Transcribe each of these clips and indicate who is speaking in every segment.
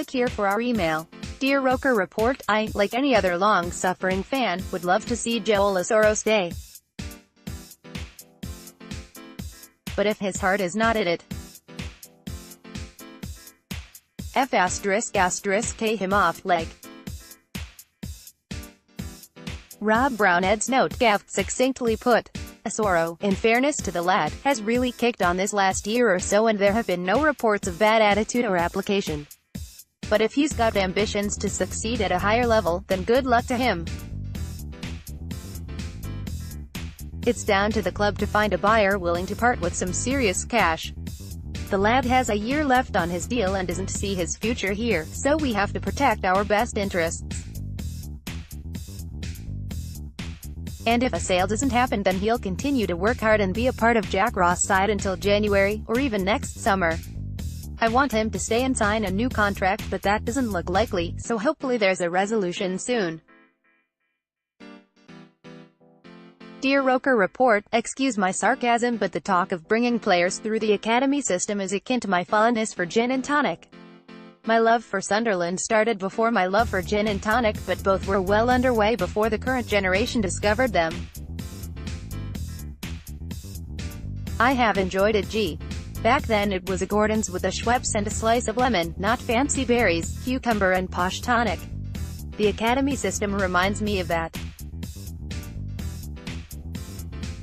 Speaker 1: Click here for our email. Dear Roker Report, I, like any other long-suffering fan, would love to see Joel Asoro stay. But if his heart is not in it, K him off, like. Rob Brownhead's note, Gav, succinctly put. Asoro, in fairness to the lad, has really kicked on this last year or so and there have been no reports of bad attitude or application. But if he's got ambitions to succeed at a higher level, then good luck to him. It's down to the club to find a buyer willing to part with some serious cash. The lad has a year left on his deal and doesn't see his future here, so we have to protect our best interests. And if a sale doesn't happen, then he'll continue to work hard and be a part of Jack Ross' side until January, or even next summer. I want him to stay and sign a new contract, but that doesn't look likely, so hopefully there's a resolution soon. Dear Roker Report, excuse my sarcasm, but the talk of bringing players through the academy system is akin to my fondness for gin and tonic. My love for Sunderland started before my love for gin and tonic, but both were well underway before the current generation discovered them. I have enjoyed it. Back then it was a Gordon's with a Schweppes and a slice of lemon, not fancy berries, cucumber and posh tonic. The academy system reminds me of that.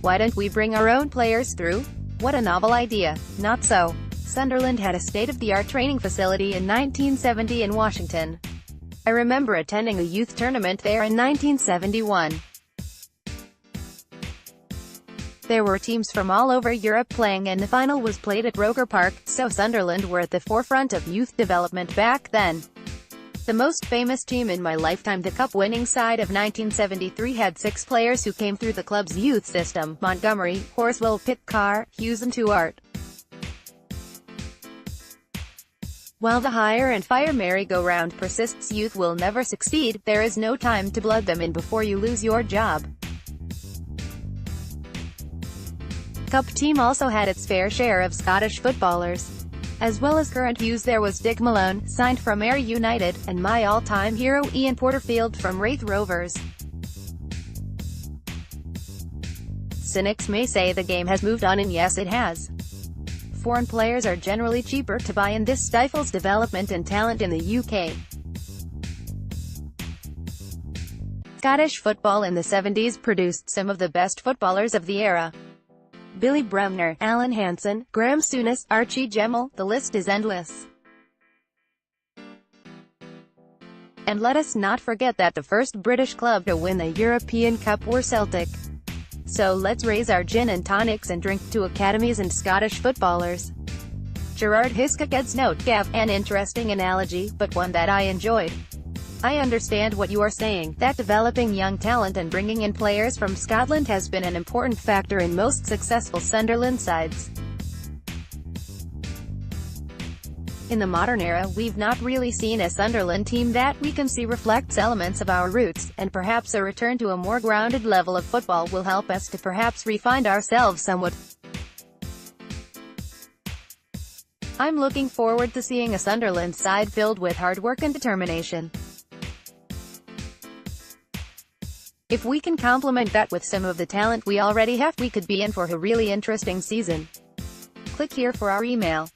Speaker 1: Why don't we bring our own players through? What a novel idea. Not so. Sunderland had a state-of-the-art training facility in 1970 in Washington. I remember attending a youth tournament there in 1971. There were teams from all over Europe playing and the final was played at Roker Park, so Sunderland were at the forefront of youth development back then. The most famous team in my lifetime, the cup-winning side of 1973, had 6 players who came through the club's youth system: Montgomery, Horswell, Pitt, Carr, Hughes and Tuart. While the hire and fire merry-go-round persists, youth will never succeed. There is no time to blood them in before you lose your job. Cup team also had its fair share of Scottish footballers. As well as current youths, there was Dick Malone, signed from Ayr United, and my all-time hero Ian Porterfield from Raith Rovers. Cynics may say the game has moved on, and yes it has. Foreign players are generally cheaper to buy, and this stifles development and talent in the UK. Scottish football in the 70s produced some of the best footballers of the era. Billy Bremner, Alan Hansen, Graham Souness, Archie Gemmill, the list is endless. And let us not forget that the first British club to win the European Cup were Celtic. So let's raise our gin and tonics and drink to academies and Scottish footballers. Gerard Hiscock's note, Gav, an interesting analogy, but one that I enjoyed. I understand what you are saying, that developing young talent and bringing in players from Scotland has been an important factor in most successful Sunderland sides. In the modern era, we've not really seen a Sunderland team that we can see reflects elements of our roots, and perhaps a return to a more grounded level of football will help us to perhaps re-find ourselves somewhat. I'm looking forward to seeing a Sunderland side filled with hard work and determination. If we can complement that with some of the talent we already have, we could be in for a really interesting season. Click here for our email.